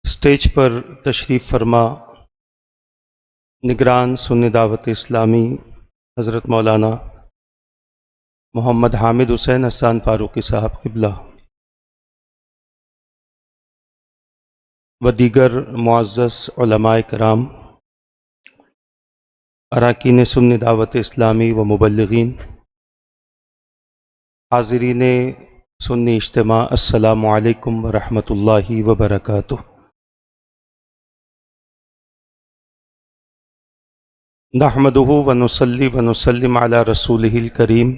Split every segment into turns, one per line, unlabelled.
Stage پر تشریف فرما نگران سنی دعوت اسلامی حضرت مولانا محمد حامد حسین حسان فاروقی صاحب قبلہ و دیگر معزز علماء کرام، اراکین سنی دعوت اسلامی و مبلغین، حاضرین سنی اجتماع، السلام علیکم ورحمۃ اللہ وبرکاتہ۔ نحمدہ ونصلی ونسلم علی رسولہ الکریم،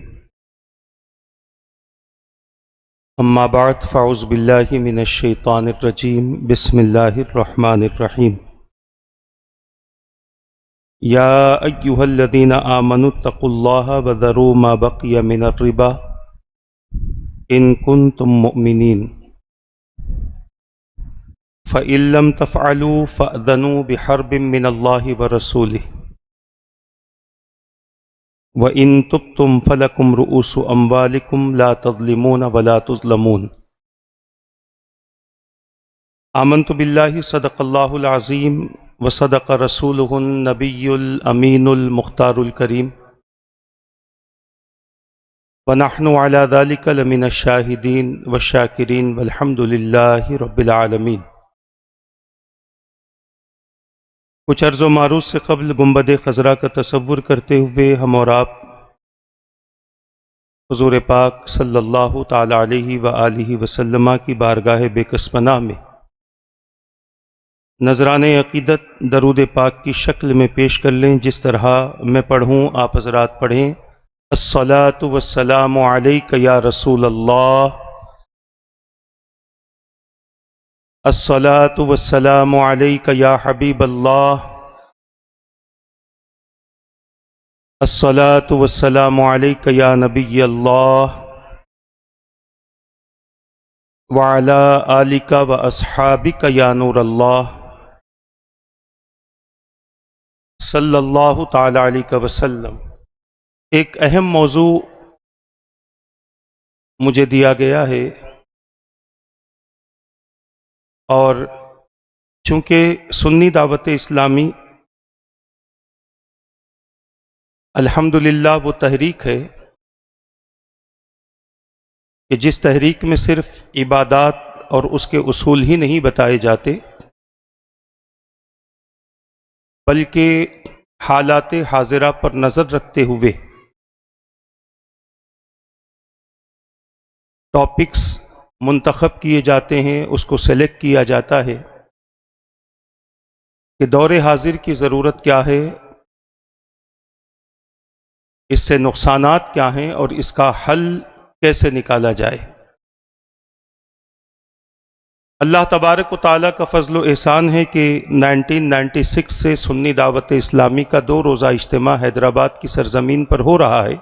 اما بعد فاعوذ باللہ من الشیطان الرجیم، بسم اللہ الرحمن الرحیم۔ یا ایہا الذین آمنوا اتقوا اللہ وذروا ما بقی من الربا ان کنتم مؤمنین فإن لم تفعلوا فأذنوا بحرب من اللہ ورسولہ وَإِن تُبْتُمْ فَلَكُمْ رُؤُوسُ أَمْوَالِكُمْ لَا تَظْلِمُونَ وَلَا تُظْلَمُونَ۔ آمنت باللہ صدق اللہ العظیم وصدق رسولہ النبی الامین المختار الکریم ونحن علی ذلک لمن الشاہدین والشاکرین والحمد للہ رب العالمین۔ کچھ عرض و معروض سے قبل گنبد خضرا کا تصور کرتے ہوئے ہم اور آپ حضور پاک صلی اللہ تعالی علیہ وآلہ وسلم کی بارگاہ بے کس پناہ میں نذران عقیدت درود پاک کی شکل میں پیش کر لیں، جس طرح میں پڑھوں آپ حضرات پڑھیں۔ الصلاۃ والسلام علیک یا رسول اللہ، الصلاۃ والسلام علیک یا حبیب اللہ، الصلاۃ والسلام علیک یا نبی اللہ، وعلی آلک واصحابک یا نور اللہ، صلی اللہ تعالی علیہ وسلم۔ ایک اہم موضوع مجھے دیا گیا ہے، اور چونکہ سنی دعوت اسلامی الحمدللہ وہ تحریک ہے کہ جس تحریک میں صرف عبادات اور اس کے اصول ہی نہیں بتائے جاتے، بلکہ حالات حاضرہ پر نظر رکھتے ہوئے ٹاپکس منتخب کیے جاتے ہیں، اس کو سلیکٹ کیا جاتا ہے کہ دور حاضر کی ضرورت کیا ہے، اس سے نقصانات کیا ہیں، اور اس کا حل کیسے نکالا جائے۔ اللہ تبارک و تعالیٰ کا فضل و احسان ہے کہ 1996 سے سنی دعوت اسلامی کا 2 روزہ اجتماع حیدرآباد کی سرزمین پر ہو رہا ہے۔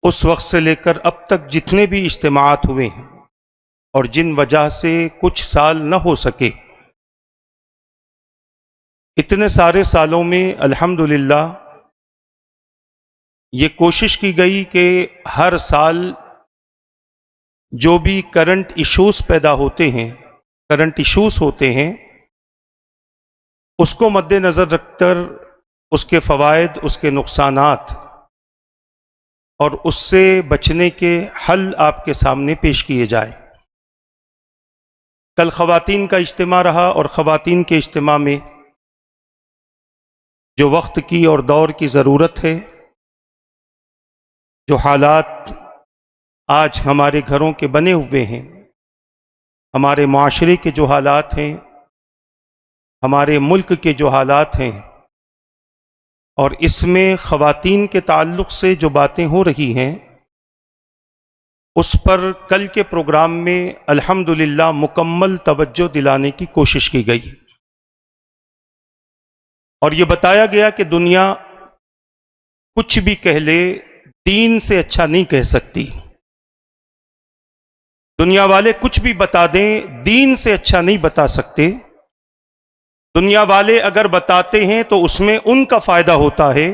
اس وقت سے لے کر اب تک جتنے بھی اجتماعات ہوئے ہیں اور جن وجہ سے کچھ سال نہ ہو سکے، اتنے سارے سالوں میں الحمدللہ یہ کوشش کی گئی کہ ہر سال جو بھی کرنٹ ایشوز پیدا ہوتے ہیں، کرنٹ ایشوز ہوتے ہیں، اس کو مد نظر رکھ کر اس کے فوائد، اس کے نقصانات اور اس سے بچنے کے حل آپ کے سامنے پیش کیے جائے۔ کل خواتین کا اجتماع رہا، اور خواتین کے اجتماع میں جو وقت کی اور دور کی ضرورت ہے، جو حالات آج ہمارے گھروں کے بنے ہوئے ہیں، ہمارے معاشرے کے جو حالات ہیں، ہمارے ملک کے جو حالات ہیں، اور اس میں خواتین کے تعلق سے جو باتیں ہو رہی ہیں، اس پر کل کے پروگرام میں الحمدللہ مکمل توجہ دلانے کی کوشش کی گئی، اور یہ بتایا گیا کہ دنیا کچھ بھی کہہ لے، دین سے اچھا نہیں کہہ سکتی۔ دنیا والے کچھ بھی بتا دیں، دین سے اچھا نہیں بتا سکتے۔ دنیا والے اگر بتاتے ہیں تو اس میں ان کا فائدہ ہوتا ہے،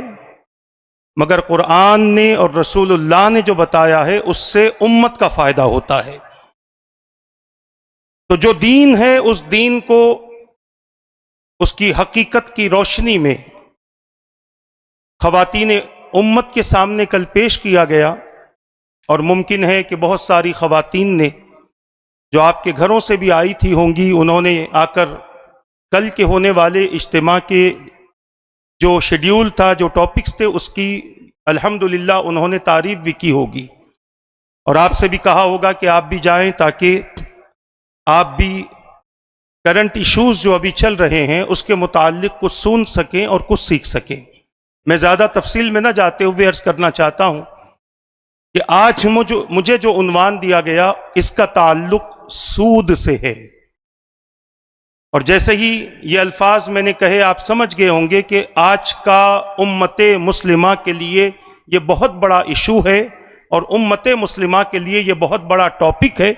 مگر قرآن نے اور رسول اللہ نے جو بتایا ہے اس سے امت کا فائدہ ہوتا ہے۔ تو جو دین ہے اس دین کو اس کی حقیقت کی روشنی میں خواتین امت کے سامنے کل پیش کیا گیا، اور ممکن ہے کہ بہت ساری خواتین نے جو آپ کے گھروں سے بھی آئی تھی ہوں گی، انہوں نے آ کر کل کے ہونے والے اجتماع کے جو شیڈیول تھا، جو ٹاپکس تھے، اس کی الحمدللہ انہوں نے تعریف بھی کی ہوگی، اور آپ سے بھی کہا ہوگا کہ آپ بھی جائیں تاکہ آپ بھی کرنٹ ایشوز جو ابھی چل رہے ہیں اس کے متعلق کچھ سن سکیں اور کچھ سیکھ سکیں۔ میں زیادہ تفصیل میں نہ جاتے ہوئے عرض کرنا چاہتا ہوں کہ آج مجھے جو عنوان دیا گیا اس کا تعلق سود سے ہے، اور جیسے ہی یہ الفاظ میں نے کہے آپ سمجھ گئے ہوں گے کہ آج کا امت مسلمہ کے لیے یہ بہت بڑا ایشو ہے، اور امت مسلمہ کے لیے یہ بہت بڑا ٹاپک ہے۔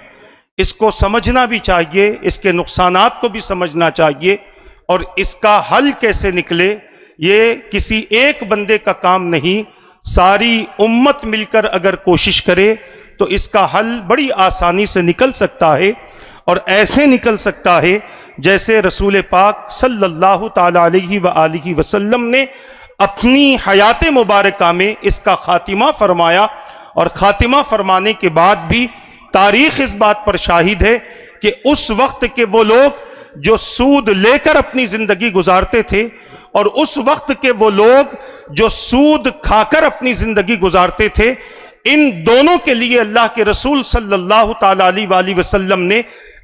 اس کو سمجھنا بھی چاہیے، اس کے نقصانات کو بھی سمجھنا چاہیے، اور اس کا حل کیسے نکلے یہ کسی ایک بندے کا کام نہیں، ساری امت مل کر اگر کوشش کرے تو اس کا حل بڑی آسانی سے نکل سکتا ہے، اور ایسے نکل سکتا ہے جیسے رسول پاک صلی اللہ تعالی علیہ وآلہ وسلم نے اپنی حیات مبارکہ میں اس کا خاتمہ فرمایا، اور خاتمہ فرمانے کے بعد بھی تاریخ اس بات پر شاہد ہے کہ اس وقت کے وہ لوگ جو سود لے کر اپنی زندگی گزارتے تھے، اور اس وقت کے وہ لوگ جو سود کھا کر اپنی زندگی گزارتے تھے، ان دونوں کے لیے اللہ کے رسول صلی اللہ تعالی علیہ وآلہ وسلم نے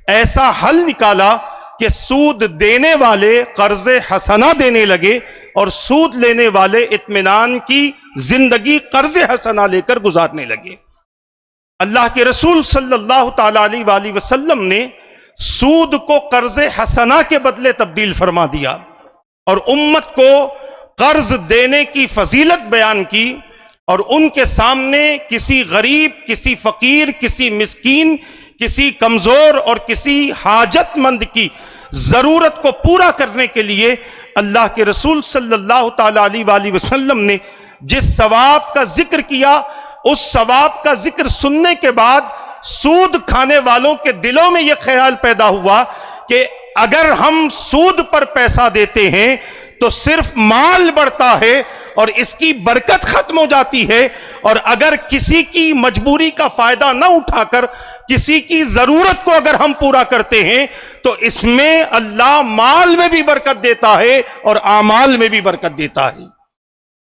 ایسا حل نکالا کہ سود دینے والے قرض حسنہ دینے لگے، اور سود لینے والے اطمینان کی زندگی قرض حسنہ لے کر گزارنے لگے۔ اللہ کے رسول صلی اللہ تعالی علیہ وآلہ وسلم نے سود کو قرض حسنہ کے بدلے تبدیل فرما دیا، اور امت کو قرض دینے کی فضیلت بیان کی، اور ان کے سامنے کسی غریب، کسی فقیر، کسی مسکین، کسی کمزور اور کسی حاجت مند کی ضرورت کو پورا کرنے کے لیے اللہ کے رسول صلی اللہ تعالی علیہ وآلہ وسلم نے جس ثواب کا ذکر کیا، اس ثواب کا ذکر سننے کے بعد سود کھانے والوں کے دلوں میں یہ خیال پیدا ہوا کہ اگر ہم سود پر پیسہ دیتے ہیں تو صرف مال بڑھتا ہے اور اس کی برکت ختم ہو جاتی ہے، اور اگر کسی کی مجبوری کا فائدہ نہ اٹھا کر کسی کی ضرورت کو اگر ہم پورا کرتے ہیں تو اس میں اللہ مال میں بھی برکت دیتا ہے اور اعمال میں بھی برکت دیتا ہے۔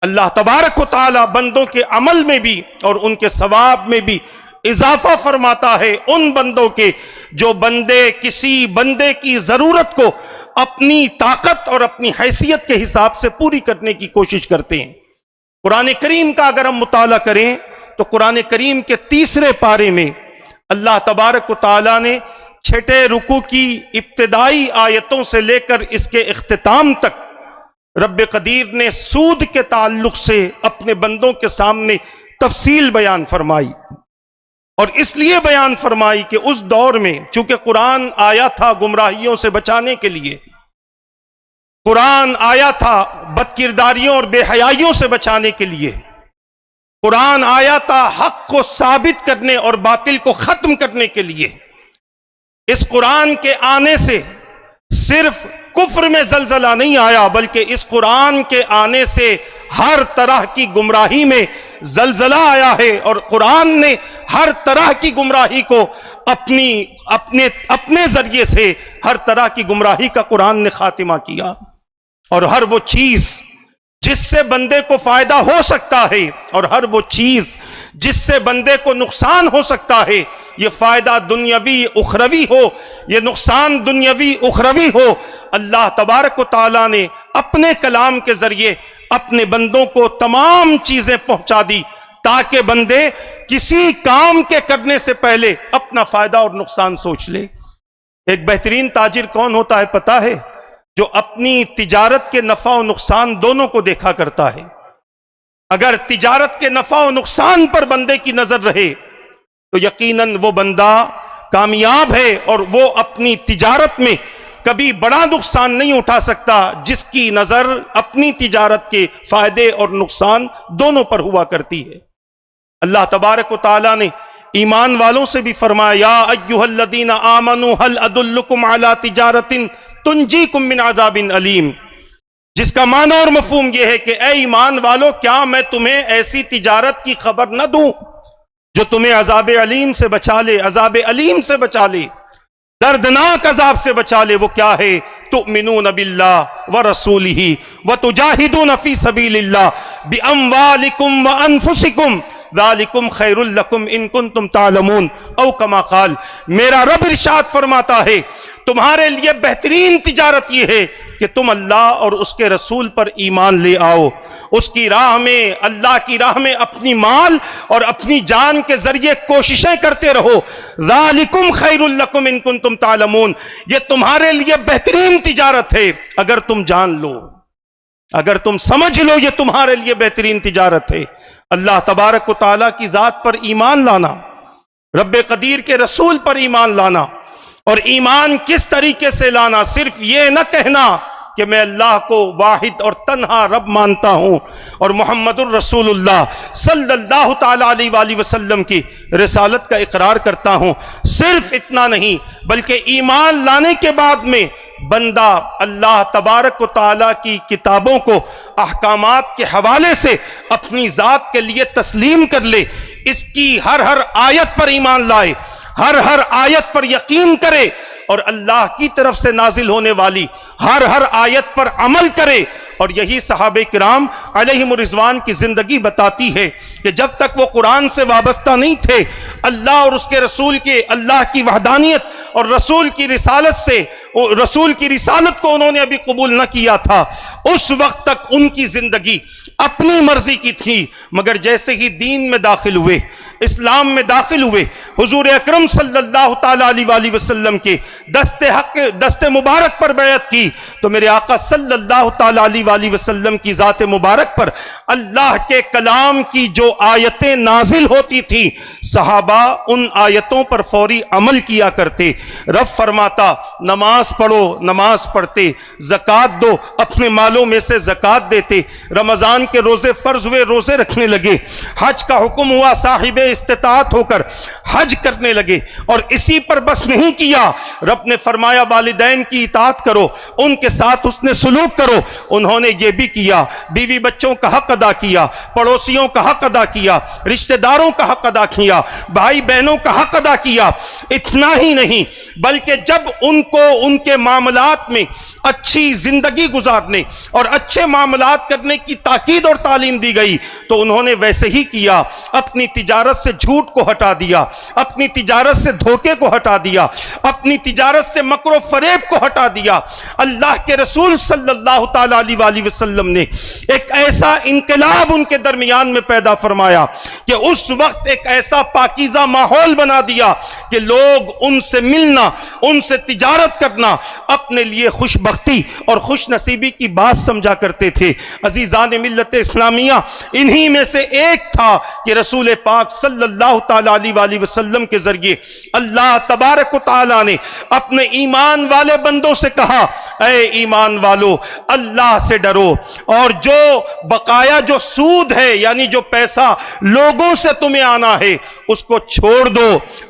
اللہ تبارک و تعالی بندوں کے عمل میں بھی اور ان کے ثواب میں بھی اضافہ فرماتا ہے ان بندوں کے جو بندے کسی بندے کی ضرورت کو اپنی طاقت اور اپنی حیثیت کے حساب سے پوری کرنے کی کوشش کرتے ہیں۔ قرآن کریم کا اگر ہم مطالعہ کریں تو قرآن کریم کے 3 پارے میں اللہ تبارک و تعالی نے 6 رکوع کی ابتدائی آیتوں سے لے کر اس کے اختتام تک رب قدیر نے سود کے تعلق سے اپنے بندوں کے سامنے تفصیل بیان فرمائی، اور اس لیے بیان فرمائی کہ اس دور میں چونکہ قرآن آیا تھا گمراہیوں سے بچانے کے لیے، قرآن آیا تھا بد کرداریوں اور بے حیائیوں سے بچانے کے لیے، قرآن آیا تھا حق کو ثابت کرنے اور باطل کو ختم کرنے کے لیے۔ اس قرآن کے آنے سے صرف کفر میں زلزلہ نہیں آیا، بلکہ اس قرآن کے آنے سے ہر طرح کی گمراہی میں زلزلہ آیا ہے، اور قرآن نے ہر طرح کی گمراہی کو اپنے ذریعے سے ہر طرح کی گمراہی کا قرآن نے خاتمہ کیا، اور ہر وہ چیز جس سے بندے کو فائدہ ہو سکتا ہے اور ہر وہ چیز جس سے بندے کو نقصان ہو سکتا ہے، یہ فائدہ دنیاوی اخروی ہو، یہ نقصان دنیاوی اخروی ہو، اللہ تبارک و تعالیٰ نے اپنے کلام کے ذریعے اپنے بندوں کو تمام چیزیں پہنچا دی تاکہ بندے کسی کام کے کرنے سے پہلے اپنا فائدہ اور نقصان سوچ لے۔ ایک بہترین تاجر کون ہوتا ہے پتہ ہے؟ جو اپنی تجارت کے نفع و نقصان دونوں کو دیکھا کرتا ہے۔ اگر تجارت کے نفع و نقصان پر بندے کی نظر رہے تو یقیناً وہ بندہ کامیاب ہے، اور وہ اپنی تجارت میں کبھی بڑا نقصان نہیں اٹھا سکتا جس کی نظر اپنی تجارت کے فائدے اور نقصان دونوں پر ہوا کرتی ہے۔ اللہ تبارک و تعالیٰ نے ایمان والوں سے بھی فرمایا یا ایھا الذین آمنوا هل ادلکم علی تجارۃ تنجیکم من عذاب علیم، جس کا معنی اور مفہوم یہ ہے کہ اے ایمان والو، کیا میں تمہیں ایسی تجارت کی خبر نہ دوں جو تمہیں عذاب علیم سے بچا لے، عذاب علیم سے بچا لے، دردناک عذاب سے بچا لے۔ وہ کیا ہے؟ تؤمنون باللہ ورسولہ وتجاہدون فی سبیل اللہ باموالکم وانفسکم ذالکم خیر لکم ان کنتم تعلمون، او کما قال۔ میرا رب ارشاد فرماتا ہے تمہارے لیے بہترین تجارت یہ ہے کہ تم اللہ اور اس کے رسول پر ایمان لے آؤ، اس کی راہ میں، اللہ کی راہ میں اپنی مال اور اپنی جان کے ذریعے کوششیں کرتے رہو۔ ذالکم خیر لکم ان کنتم تعلمون، یہ تمہارے لیے بہترین تجارت ہے اگر تم جان لو، اگر تم سمجھ لو، یہ تمہارے لیے بہترین تجارت ہے۔ اللہ تبارک و تعالیٰ کی ذات پر ایمان لانا، رب قدیر کے رسول پر ایمان لانا، اور ایمان کس طریقے سے لانا؟ صرف یہ نہ کہنا کہ میں اللہ کو واحد اور تنہا رب مانتا ہوں اور محمد الرسول اللہ صلی اللہ تعالیٰ علیہ وآلہ وسلم کی رسالت کا اقرار کرتا ہوں، صرف اتنا نہیں، بلکہ ایمان لانے کے بعد میں بندہ اللہ تبارک و تعالیٰ کی کتابوں کو احکامات کے حوالے سے اپنی ذات کے لیے تسلیم کر لے، اس کی ہر آیت پر ایمان لائے، ہر آیت پر یقین کرے، اور اللہ کی طرف سے نازل ہونے والی ہر آیت پر عمل کرے۔ اور یہی صحابہ کرام علیہم الرضوان کی زندگی بتاتی ہے کہ جب تک وہ قرآن سے وابستہ نہیں تھے، اللہ اور اس کے رسول کے، اللہ کی وحدانیت اور رسول کی رسالت کو انہوں نے ابھی قبول نہ کیا تھا، اس وقت تک ان کی زندگی اپنی مرضی کی تھی۔ مگر جیسے ہی دین میں داخل ہوئے، اسلام میں داخل ہوئے، حضور اکرم صلی اللہ تعالیٰ علیہ وآلہ وسلم کے دست مبارک پر بیعت کی، تو میرے آقا صلی اللہ تعالیٰ علیہ وآلہ وسلم کی ذات مبارک پر اللہ کے کلام کی جو آیتیں نازل ہوتی تھی، صحابہ ان آیتوں پر فوری عمل کیا کرتے۔ رب فرماتا نماز پڑھو، نماز پڑھتے، زکوٰۃ دو، اپنے مالوں میں سے زکوٰۃ دیتے، رمضان کے روزے فرض ہوئے، روزے رکھنے لگے، حج کا حکم ہوا، صاحب استطاعت ہو کر حج کرنے لگے۔ اور اسی پر بس نہیں کیا، رب نے فرمایا والدین کی اطاعت کرو، ان کے ساتھ حسن سلوک کرو، انہوں نے یہ بھی کیا، بیوی بچوں کا حق ادا کیا، پڑوسیوں کا حق ادا کیا، رشتہ داروں کا حق ادا کیا، بھائی بہنوں کا حق ادا کیا۔ اتنا ہی نہیں بلکہ جب ان کو ان کے معاملات میں اچھی زندگی گزارنے اور اچھے معاملات کرنے کی تاکید اور تعلیم دی گئی تو انہوں نے ویسے ہی کیا، اپنی تجارت سے جھوٹ کو ہٹا دیا، اپنی تجارت سے دھوکے کو ہٹا دیا، اپنی تجارت سے مکر و فریب کو ہٹا دیا۔ اللہ کے رسول صلی اللہ تعالیٰ علیہ وآلہ وسلم نے ایک ایسا انقلاب ان کے درمیان میں پیدا فرمایا کہ اس وقت ایک ایسا پاکیزہ ماحول بنا دیا کہ لوگ ان سے ملنا، ان سے تجارت کرنا اپنے لیے خوش بختی اور خوش نصیبی کی بات سمجھا کرتے تھے۔ عزیزان ملت اسلامیہ، انہی میں سے ایک تھا کہ رسول پاک صلی اللہ تعالیٰ علیہ وآلہ وسلم کے ذریعے اللہ تبارک و تعالیٰ نے اپنے ایمان والے بندوں سے کہا اے ایمان والو اللہ سے ڈرو، اور جو بقایا جو سود ہے یعنی جو پیسہ لوگوں سے تمہیں آنا ہے اس کو چھوڑ دو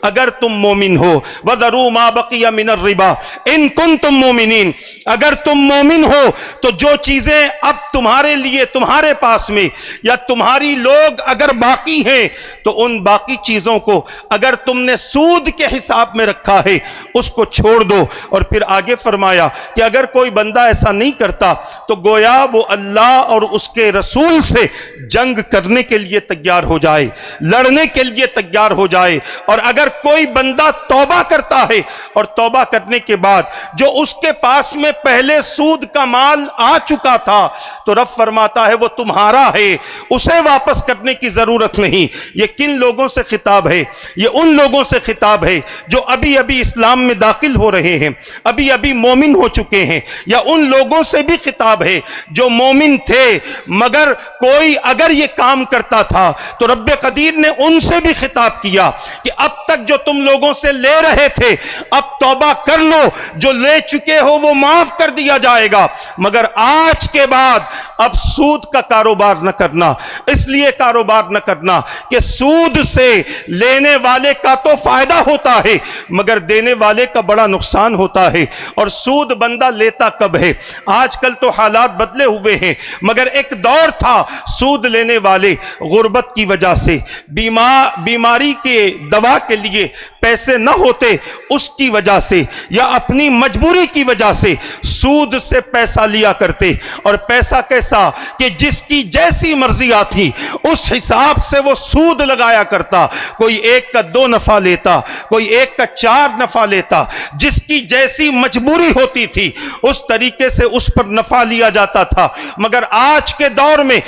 اگر تم مومن ہو۔ وَذَرُوا مَا بَقِيَ مِنَ الرِّبَا إِن كُنتُم مُؤْمِنِينَ، اگر تم مومن ہو تو جو چیزیں اب تمہارے لیے تمہارے پاس میں یا تمہاری لوگ اگر باقی ہیں تو ان باقی چیزوں کو اگر تم نے سود کے حساب میں رکھا ہے اس کو چھوڑ دو۔ اور پھر آگے فرمایا کہ اگر کوئی بندہ ایسا نہیں کرتا تو گویا وہ اللہ اور اس کے رسول سے جنگ کرنے کے لیے تیار ہو جائے، لڑنے کے لیے تیار ہو جائے۔ اور اگر کوئی بندہ توبہ کرتا ہے اور توبہ کرنے کے بعد جو اس کے پاس میں پہلے سود کا مال آ چکا تھا تو رب فرماتا ہے وہ تمہارا ہے، اسے واپس کرنے کی ضرورت نہیں۔ یہ کن لوگوں سے خطاب ہے؟ یہ ان لوگوں سے خطاب ہے جو ابھی ابھی اسلام میں داخل ہو رہے ہیں، ابھی ابھی مومن ہو چکے ہیں، یا ان لوگوں سے بھی خطاب ہے جو مومن تھے مگر کوئی اگر یہ کام کرتا تھا تو رب قدیر نے ان سے بھی خطاب کیا کہ اب تک جو تم لوگوں سے لے رہے تھے اب توبہ کر لو، جو لے چکے ہو وہ معاف کر دیا جائے گا، مگر آج کے بعد اب سود کا کاروبار نہ کرنا. اس لیے کاروبار نہ کرنا کہ سود سے لینے والے کا تو فائدہ ہوتا ہے مگر دینے والے کا بڑا نقصان ہوتا ہے. اور سود بندہ لیتا کب ہے؟ آج کل تو حالات بدلے ہوئے ہیں مگر ایک دور تھا سود لینے والے غربت کی وجہ سے، بیماری کے دوا کے لیے پیسے نہ ہوتے اس کی وجہ سے یا اپنی مجبوری کی وجہ سے سود سے پیسہ لیا کرتے. اور پیسہ کیسا کہ جس کی جیسی مرضی آتی اس حساب سے وہ سود لگایا کرتا. کوئی 1 کا 2 نفع لیتا، کوئی 1 کا 4 نفع لیتا. جس کی جیسی مجبوری ہوتی تھی اس طریقے سے اس پر نفع لیا جاتا تھا. مگر آج کے دور میں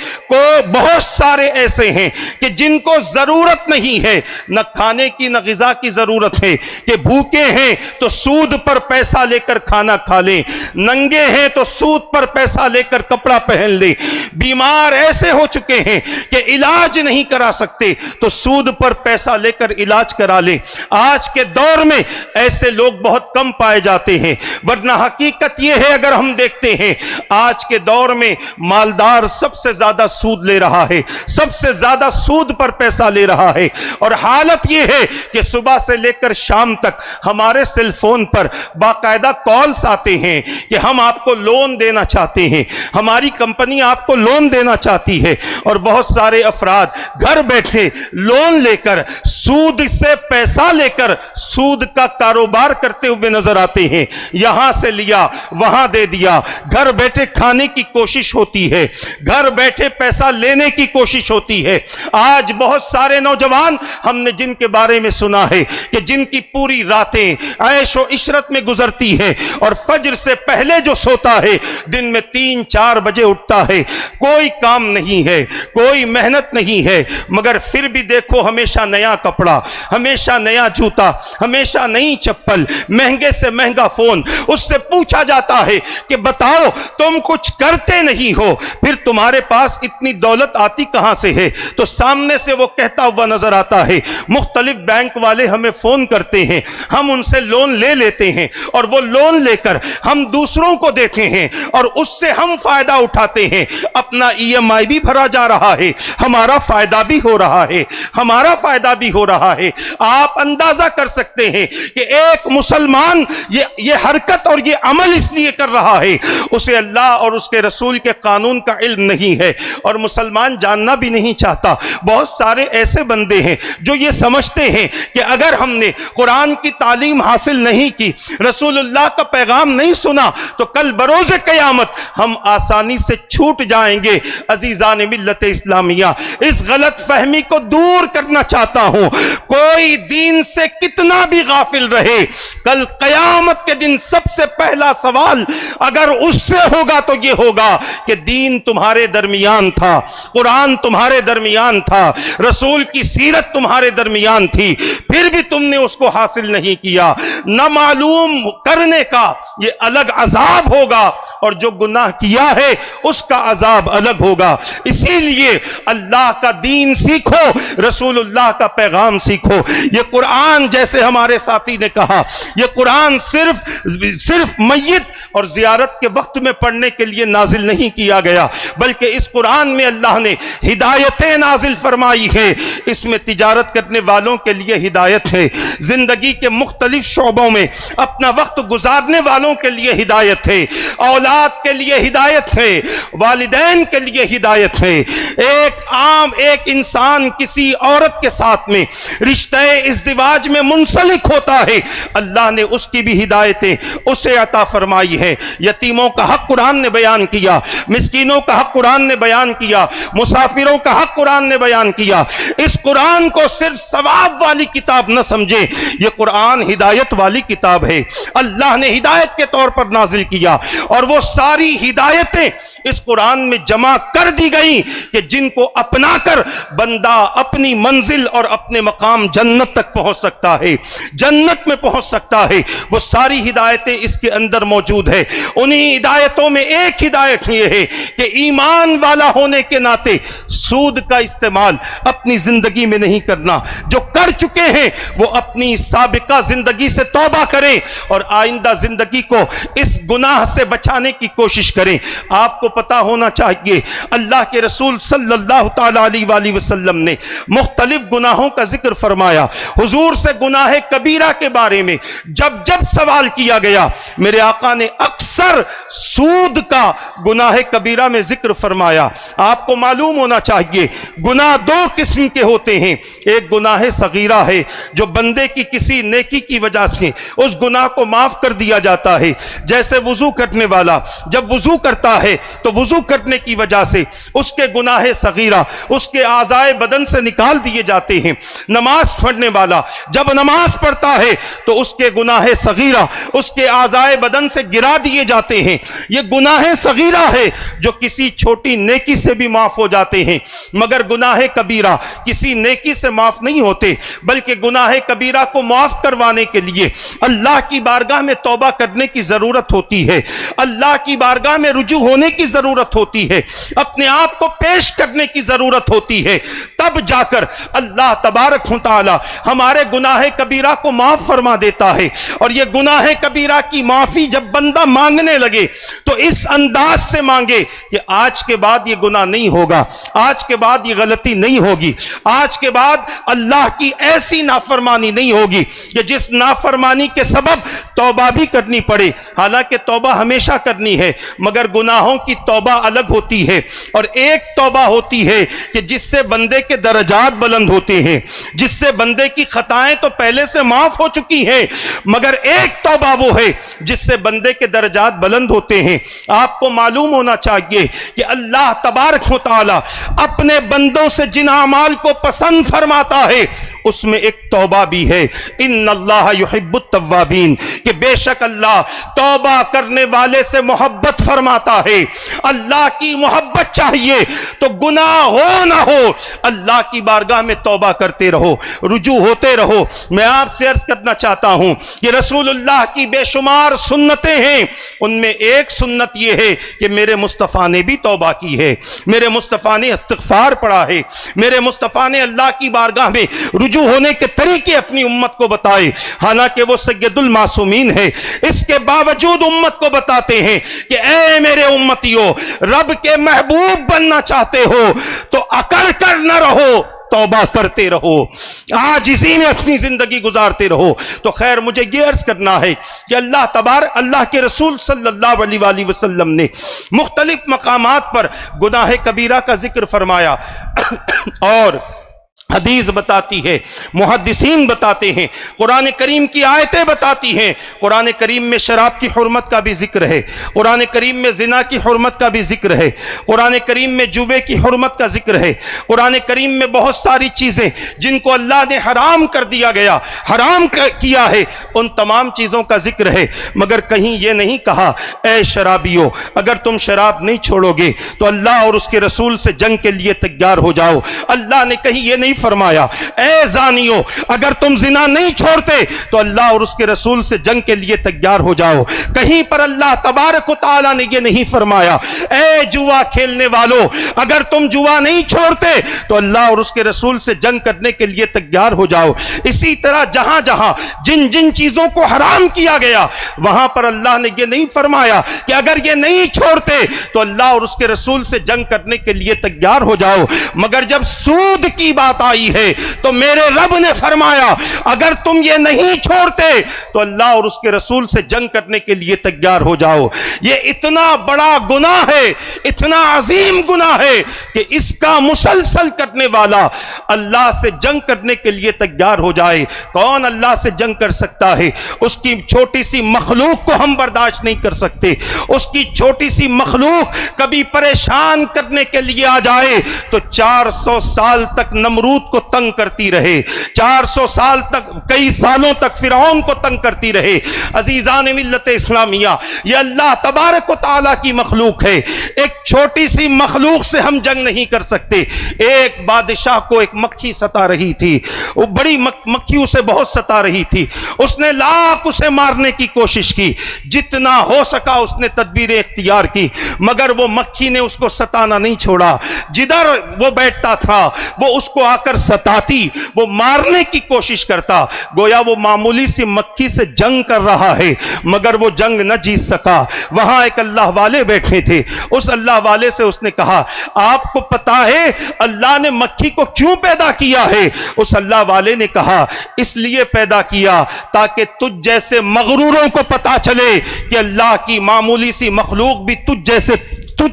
بہت سارے ایسے ہیں کہ جن کو ضرورت نہیں ہے، نہ کھانے کی نہ غذا کی ضرورت ہے، کہ بھوکے ہیں تو سود پر پیسہ لے کر کھانا کھا لیں، ننگے ہیں تو سود پر پیسہ لے کر کپڑا پہن لیں، بیمار ایسے ہو چکے ہیں کہ علاج نہیں کرا سکتے تو سود پر پیسہ لے کر علاج کرا لیں. آج کے دور میں ایسے لوگ بہت کم پائے جاتے ہیں، ورنہ حقیقت یہ ہے اگر ہم دیکھتے ہیں آج کے دور میں مالدار سب سے زیادہ سود لے رہا ہے، سب سے زیادہ سود پر پیسہ لے رہا ہے. اور حالت یہ ہے کہ صبح سے لے کر شام تک ہمارے سیل فون پر باقاعدہ کالز آتے ہیں کہ ہم آپ کو لون دینا چاہتے ہیں، ہماری کمپنی آپ کو لون دینا چاہتی ہے. اور بہت سارے افراد گھر بیٹھے لون لے کر سود سے پیسہ لے کر سود کا کاروبار کرتے ہوئے نظر آتے ہیں. یہاں سے لیا وہاں دے دیا، گھر بیٹھے کھانے کی کوشش ہوتی ہے، گھر بیٹھے پیسہ لینے کی کوشش ہوتی ہے. آج بہت سارے نوجوان ہم نے جن کے بارے میں سنا ہے کہ جن کی پوری راتیں عیش و عشرت میں گزرتی ہیں اور فجر سے پہلے جو سوتا ہے دن میں 3-4 بجے اٹھتا ہے، کوئی کام نہیں ہے، کوئی محنت نہیں ہے، مگر پھر بھی دیکھو ہمیشہ نیا کپڑا، ہمیشہ نیا جوتا، ہمیشہ نئی چپل، مہنگے سے مہنگا فون. اس سے پوچھا جاتا ہے کہ بتاؤ تم کچھ کرتے نہیں ہو پھر تمہارے پاس اتنی دولت آتی کہاں سے ہے؟ تو سامنے سے وہ کہتا ہوا نظر آتا ہے مختلف بینک والے ہمیں فون کرتے ہیں، ہم ان سے لون لے لیتے ہیں اور وہ لون لے کر ہم دوسروں کو دیتے ہیں اور اس سے ہم فائدہ اٹھاتے ہیں. اپنا EMI بھی بھرا جا رہا ہے، ہمارا فائدہ بھی ہو رہا ہے، ہمارا فائدہ بھی ہو رہا ہے. آپ اندازہ کر سکتے ہیں کہ ایک مسلمان یہ حرکت اور یہ عمل اس لیے کر رہا ہے اسے اللہ اور اس کے رسول کے قانون کا علم نہیں ہے اور مسلمان جاننا بھی نہیں چاہتا. بہت سارے ایسے بندے ہیں جو یہ سمجھتے ہیں کہ اگر ہم نے قرآن کی تعلیم حاصل نہیں کی، رسول اللہ کا پیغام نہیں سنا تو کل بروز قیامت ہم آسانی سے چھوٹ جائیں گے. عزیزان ملت اسلامیہ، اس غلط فہمی کو دور کرنا چاہتا ہوں. کوئی دین سے کتنا بھی غافل رہے، کل قیامت کے دن سب سے پہلا سوال اگر اس سے ہوگا تو یہ ہوگا کہ دین تمہارے درمیان تھا، قرآن تمہارے درمیان تھا، رسول کی سیرت تمہارے درمیان تھی، پھر بھی تم نے اس کو حاصل نہیں کیا. نہ معلوم کرنے کا یہ الگ عذاب ہوگا اور جو گناہ کیا ہے اس کا عذاب الگ ہوگا. اسی لیے اللہ کا دین سیکھو، رسول اللہ کا پیغام سیکھو. یہ قرآن جیسے ہمارے ساتھی نے کہا، یہ قرآن صرف میت اور زیارت کے وقت میں پڑھنے کے لیے نازل نہیں کیا گیا، بلکہ اس قرآن میں اللہ نے ہدایتیں نازل فرمائی ہے. اس میں تجارت کرنے والوں کے لیے ہدایت ہے، زندگی کے مختلف شعبوں میں اپنا وقت گزارنے والوں کے لیے ہدایت ہے، اولاد کے لیے ہدایت ہے، والدین کے لیے ہدایت ہے. ایک انسان کسی عورت کے ساتھ میں رشتہ ازدواج میں منسلک ہوتا ہے، اللہ نے اس کی بھی ہدایتیں اسے عطا فرمائی ہے. یتیموں کا حق قرآن نے بیان کیا، مسکینوں کا حق قرآن نے بیان کیا، مسافروں کا حق قرآن نے بیان کیا. اس قرآن کو صرف ثواب والی کتاب نہ سمجھے، یہ قرآن ہدایت والی کتاب ہے. اللہ نے ہدایت کے طور پر نازل کیا اور وہ ساری ہدایتیں اس قرآن میں جمع کر دی گئیں کہ جن کو اپنا کر بندہ اپنی منزل اور اپنے مقام جنت تک پہنچ سکتا ہے، جنت میں پہنچ سکتا ہے. وہ ساری ہدایتیں اس کے اندر موجود موجود ہے۔ انہی ہدایتوں میں ایک ہدایت یہ ہے کہ ایمان والا ہونے کے ناطے سود کا استعمال اپنی زندگی میں نہیں کرنا۔ جو کر چکے ہیں وہ اپنی سابقہ زندگی سے توبہ کریں اور آئندہ زندگی کو اس گناہ سے بچانے کی کوشش کریں۔ آپ کو پتا ہونا چاہیے اللہ کے رسول صلی اللہ تعالی علیہ وسلم نے مختلف گناہوں کا ذکر فرمایا۔ حضور سے گناہ کبیرہ کے بارے میں جب سوال کیا گیا، میرے آقا نے اکثر سود کا گناہ کبیرہ میں ذکر فرمایا۔ آپ کو معلوم ہونا چاہیے گناہ دو قسم کے ہوتے ہیں۔ ایک گناہ صغیرہ ہے جو بندے کی کسی نیکی کی وجہ سے اس گناہ کو معاف کر دیا جاتا ہے، جیسے وضو کرنے والا جب وضو کرتا ہے تو وضو کرنے کی وجہ سے اس کے گناہ صغیرہ اس کے اعضائے بدن سے نکال دیے جاتے ہیں۔ نماز پڑھنے والا جب نماز پڑھتا ہے تو اس کے گناہ صغیرہ اس کے اعضائے بدن سے گرا دیے جاتے ہیں۔ یہ گناہ صغیرہ ہے جو کسی چھوٹی نیکی سے بھی معاف ہو جاتے ہیں، مگر گناہ کبیرہ کسی نیکی سے معاف نہیں ہوتے، بلکہ گناہ کبیرہ کو معاف کروانے کے لیے اللہ کی بارگاہ میں توبہ کرنے کی ضرورت ہوتی ہے، اللہ کی بارگاہ میں رجوع ہونے کی ضرورت ہوتی ہے، اپنے آپ کو پیش کرنے کی ضرورت ہوتی ہے، تب جا کر اللہ تبارک و تعالی ہمارے گناہ کبیرہ کو معاف فرما دیتا ہے۔ اور یہ گناہ کبیرہ کی معافی جب بندہ مانگنے لگے تو اس انداز سے مانگے کہ آج کے بعد یہ گناہ نہیں ہوگا، آج کے بعد یہ غلطی نہیں ہوگی، آج کے بعد اللہ کی ایسی نافرمانی نہیں ہوگی کہ جس نافرمانی کے سبب توبہ بھی کرنی پڑے۔ حالانکہ توبہ ہمیشہ کرنی ہے، مگر گناہوں کی توبہ الگ ہوتی ہے، اور ایک توبہ ہوتی ہے کہ جس سے بندے کے درجات بلند ہوتے ہیں، جس سے بندے کی خطائیں تو پہلے سے معاف ہو چکی ہیں، مگر ایک توبہ وہ ہے جس سے بندے کے درجات بلند ہوتے ہیں۔ آپ کو معلوم ہونا چاہیے کہ اللہ تبارک و تعالی اپنے بندوں سے جن اعمال کو پسند فرماتا ہے اس میں ایک توبہ بھی ہے۔ ان اللہ یحب التوابین، کہ بے شک اللہ توبہ کرنے والے سے محبت فرماتا ہے۔ اللہ کی محبت چاہیے تو گناہ ہو نہ ہو اللہ کی بارگاہ میں توبہ کرتے رہو، رجوع ہوتے رہو۔ میں آپ سے عرض کرنا چاہتا ہوں کہ رسول اللہ کی بے شمار سنتیں ہیں، ان میں ایک سنت یہ ہے کہ میرے مصطفیٰ نے بھی توبہ کی ہے، میرے مصطفیٰ نے استغفار پڑھا ہے، میرے مصطفیٰ نے اللہ کی بارگاہ میں رجوع ہونے کے طریقے اپنی امت کو بتائے۔ حالانکہ وہ سید المعصومین ہے، اس کے باوجود امت کو بتاتے ہیں کہ اے میرے امتیوں، رب کے محبوب بننا چاہتے ہو تو اکڑ کر نہ رہو، توبہ کرتے رہو، عاجزی میں اپنی زندگی گزارتے رہو۔ تو خیر مجھے یہ عرض کرنا ہے کہ اللہ کے رسول صلی اللہ علیہ وآلہ وسلم نے مختلف مقامات پر گناہ کبیرہ کا ذکر فرمایا، اور حدیث بتاتی ہے، محدثین بتاتے ہیں، قرآن کریم کی آیتیں بتاتی ہیں۔ قرآن کریم میں شراب کی حرمت کا بھی ذکر ہے، قرآن کریم میں زنا کی حرمت کا بھی ذکر ہے، قرآن کریم میں جوے کی حرمت کا ذکر ہے، قرآن کریم میں بہت ساری چیزیں جن کو اللہ نے حرام کر دیا گیا، حرام کیا ہے، ان تمام چیزوں کا ذکر ہے۔ مگر کہیں یہ نہیں کہا اے شرابیو اگر تم شراب نہیں چھوڑو گے تو اللہ اور اس کے رسول سے جنگ کے لیے تیار ہو جاؤ۔ اللہ نے کہیں یہ نہیں فرمایا اے زانیو اگر تم زنا نہیں چھوڑتے تو اللہ اور اس کے رسول سے جنگ کے لیے تیار ہو جاؤ۔ کہیں پر اللہ تبارک و تعالی نے یہ نہیں فرمایا اے جوا کھیلنے والو اگر تم جوا نہیں چھوڑتے تو اللہ اور اس کے رسول سے جنگ کرنے کے لیے تیار ہو جاؤ۔ اسی طرح جہاں جہاں جن چیزوں کو حرام کیا گیا وہاں پر اللہ نے یہ نہیں فرمایا کہ اگر یہ نہیں چھوڑتے تو اللہ اور اس کے رسول سے جنگ کرنے کے لیے تیار ہو جاؤ۔ مگر جب سود کی بات آئی ہے تو میرے رب نے فرمایا اگر تم یہ نہیں چھوڑتے تو اللہ اور اس کے رسول سے جنگ کرنے کے لیے تیار ہو جاؤ۔ یہ اتنا بڑا گناہ ہے، اتنا عظیم گناہ ہے کہ اس کا مسلسل کرنے والا اللہ سے جنگ کرنے کے لیے تیار ہو جائے۔ کون اللہ سے جنگ کر سکتا ہے؟ اس کی چھوٹی سی مخلوق کو ہم برداشت نہیں کر سکتے۔ اس کی چھوٹی سی مخلوق کبھی پریشان کرنے کے لیے آ جائے تو 400 سال تک نمرود نمرود کو تنگ کرتی رہے، 400 سال تک، کئی سالوں تک فرعون کو تنگ کرتی رہے۔ عزیزان ملت اسلامیہ، یہ اللہ تبارک و تعالیٰ کی مخلوق ہے، ایک چھوٹی سی مخلوق سے ہم جنگ نہیں کر سکتے۔ ایک بادشاہ کو ایک مکھی ستا رہی تھی، وہ بڑی مکھی اسے بہت ستا رہی تھی، اس نے لاکھ اسے مارنے کی کوشش کی، جتنا ہو سکا اس نے تدبیریں اختیار کی، مگر وہ مکھی نے اس کو ستانا نہیں چھوڑا۔ جدھر وہ بیٹھتا تھا وہ اس کو آ کر ستاتی، وہ مارنے کی کوشش کرتا، گویا وہ معمولی سی مکھی سے جنگ کر رہا ہے، مگر وہ جنگ نہ جیت سکا۔ وہاں ایک اللہ والے بیٹھے تھے، اس اللہ والے سے اس نے کہا، آپ کو پتا ہے اللہ نے مکھی کو کیوں پیدا کیا ہے؟ اس اللہ والے نے کہا، اس لیے پیدا کیا تاکہ تجھ جیسے مغروروں کو پتا چلے کہ اللہ کی معمولی سی مخلوق بھی تجھ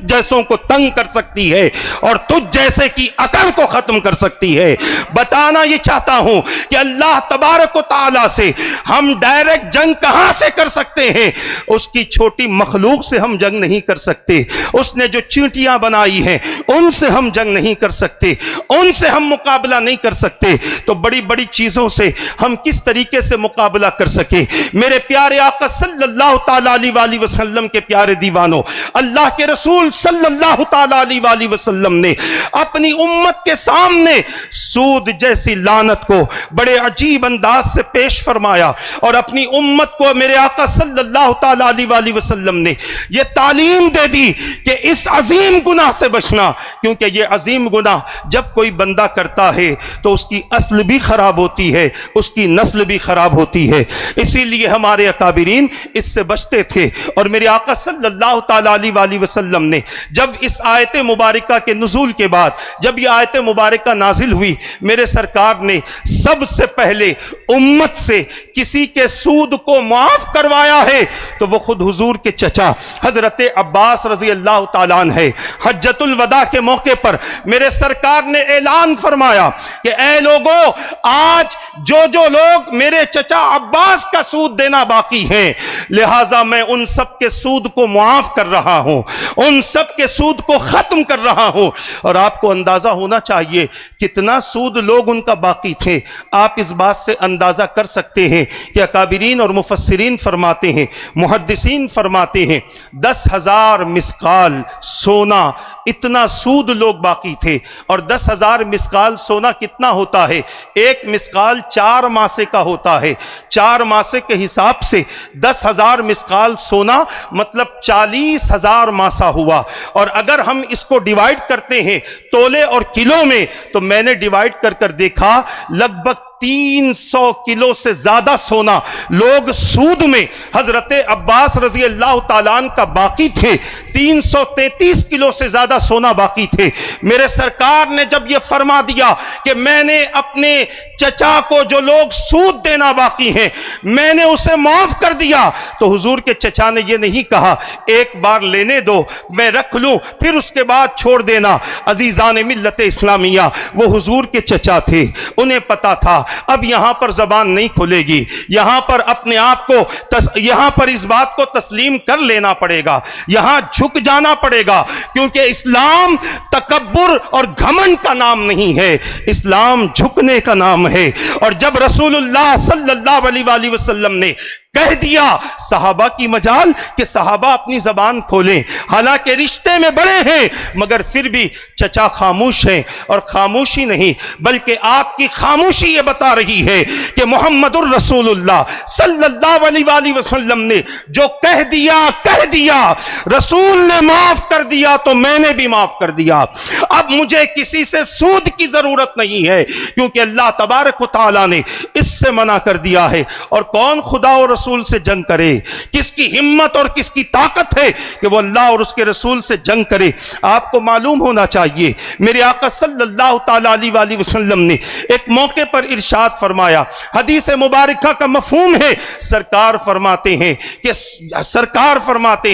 جیسوں کو تنگ کر سکتی ہے اور تجھ جیسے کی عقل کو ختم کر سکتی ہے۔ بتانا یہ چاہتا ہوں کہ اللہ تبارک و تعالیٰ سے ہم ڈائریکٹ جنگ کہاں سے کر سکتے ہیں؟ اس کی چھوٹی مخلوق سے ہم جنگ نہیں کر سکتے، اس نے جو چینٹیاں بنائی ہیں ان سے ہم جنگ نہیں کر سکتے، ان سے ہم مقابلہ نہیں کر سکتے، تو بڑی بڑی چیزوں سے ہم کس طریقے سے مقابلہ کر سکیں؟ میرے پیارے آقا صلی اللہ تعالیٰ علیہ وسلم کے پیارے دیوانوں، اللہ کے رسول صلی اللہ تعالیٰ علیہ وسلم نے اپنی امت کے سامنے سود جیسی لعنت کو بڑے عجیب انداز سے پیش فرمایا، اور اپنی امت کو میرے آقا صلی اللہ تعالیٰ علیہ وسلم نے یہ تعلیم دے دی کہ اس عظیم گناہ سے بچنا، کیونکہ یہ عظیم گناہ جب کوئی بندہ کرتا ہے تو اس کی اصل بھی خراب ہوتی ہے، اس کی نسل بھی خراب ہوتی ہے۔ اسی لیے ہمارے اکابرین اس سے بچتے تھے، اور میرے آقا صلی اللہ تعالیٰ علیہ وسلم نے جب اس آیت مبارکہ کے نزول کے بعد جب یہ آیت مبارکہ نازل ہوئی، میرے سرکار نے سب سے پہلے امت سے کسی کے سود کو معاف کروایا ہے تو وہ خود حضور کے چچا حضرت عباس رضی اللہ تعالیٰ عنہ ہے۔ حجۃ الوداع کے موقع پر میرے سرکار نے اعلان فرمایا کہ اے لوگوں، آج جو لوگ میرے چچا عباس کا سود دینا باقی ہیں، لہٰذا میں ان سب کے سود کو معاف کر رہا ہوں، ان سب کے سود کو ختم کر رہا ہوں۔ اور آپ کو اندازہ ہونا چاہیے کتنا سود لوگ ان کا باقی تھے۔ آپ اس بات سے اندازہ کر سکتے ہیں کہ اکابرین اور مفسرین فرماتے ہیں، محدثین فرماتے ہیں، 10,000 مسقال سونا، اتنا سود لوگ باقی تھے۔ اور 10,000 مسقال سونا کتنا ہوتا ہے؟ ایک مسقال 4 ماسے کا ہوتا ہے، 4 ماسے کے حساب سے 10,000 مسقال سونا مطلب 40,000 ماسا ہوا۔ اور اگر ہم اس کو ڈیوائیڈ کرتے ہیں تولے اور کلو میں، تو میں نے ڈیوائیڈ کر دیکھا لگ بھگ 300 کلو سے زیادہ سونا لوگ سود میں حضرت عباس رضی اللہ تعالیٰ عنہ کا باقی تھے، 333 کلو سے زیادہ سونا باقی تھے۔ میرے سرکار نے جب یہ فرما دیا کہ میں نے اپنے چچا کو جو لوگ سود دینا باقی ہیں میں نے اسے معاف کر دیا، تو حضور کے چچا نے یہ نہیں کہا ایک بار لینے دو میں رکھ لوں پھر اس کے بعد چھوڑ دینا۔ عزیزان ملت اسلامیہ، وہ حضور کے چچا تھے، انہیں پتا تھا اب یہاں پر زبان نہیں کھلے گی، یہاں پر اپنے آپ کو یہاں پر اس بات کو تسلیم کر لینا پڑے گا، یہاں جھک جانا پڑے گا، کیونکہ اسلام تکبر اور گھمنڈ کا نام نہیں ہے، اسلام جھکنے کا نام ہے۔ اور جب رسول اللہ صلی اللہ علیہ وسلم نے کہہ دیا، صحابہ کی مجال کہ صحابہ اپنی زبان کھولیں، حالانکہ رشتے میں بڑے ہیں مگر پھر بھی چچا خاموش ہیں، اور خاموشی نہیں بلکہ آپ کی خاموشی یہ بتا رہی ہے کہ محمد الرسول اللہ صلی اللہ علیہ وسلم نے جو کہہ دیا، رسول نے معاف کر دیا تو میں نے بھی معاف کر دیا۔ اب مجھے کسی سے سود کی ضرورت نہیں ہے، کیونکہ اللہ تبارک و تعالیٰ نے اس سے منع کر دیا ہے۔ اور کون خدا اور رسول سے جنگ کرے؟ کس کی ہمت اور کس کی طاقت ہے کہ وہ اللہ اور اس کے رسول سے جنگ کرے؟ آپ کو معلوم ہونا چاہیے، میرے آقا صلی اللہ تعالیٰ علیہ وسلم نے ایک موقع پر ارشاد فرمایا، حدیث مبارکہ کا مفہوم ہے، سرکار فرماتے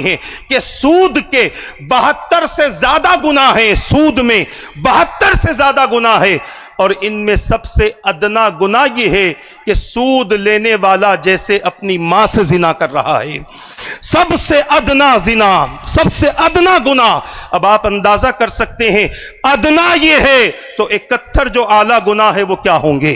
ہیں کہ سود کے 72 سے زیادہ گناہ ہیں، سود میں 72 سے زیادہ گناہ ہے، اور ان میں سب سے ادنا گناہ یہ ہے کہ سود لینے والا جیسے اپنی ماں سے زنا کر رہا ہے، سب سے ادنا زنا، سب سے ادنا گناہ۔ اب آپ اندازہ کر سکتے ہیں ادنا یہ ہے تو 71 جو اعلیٰ گناہ ہے وہ کیا ہوں گے،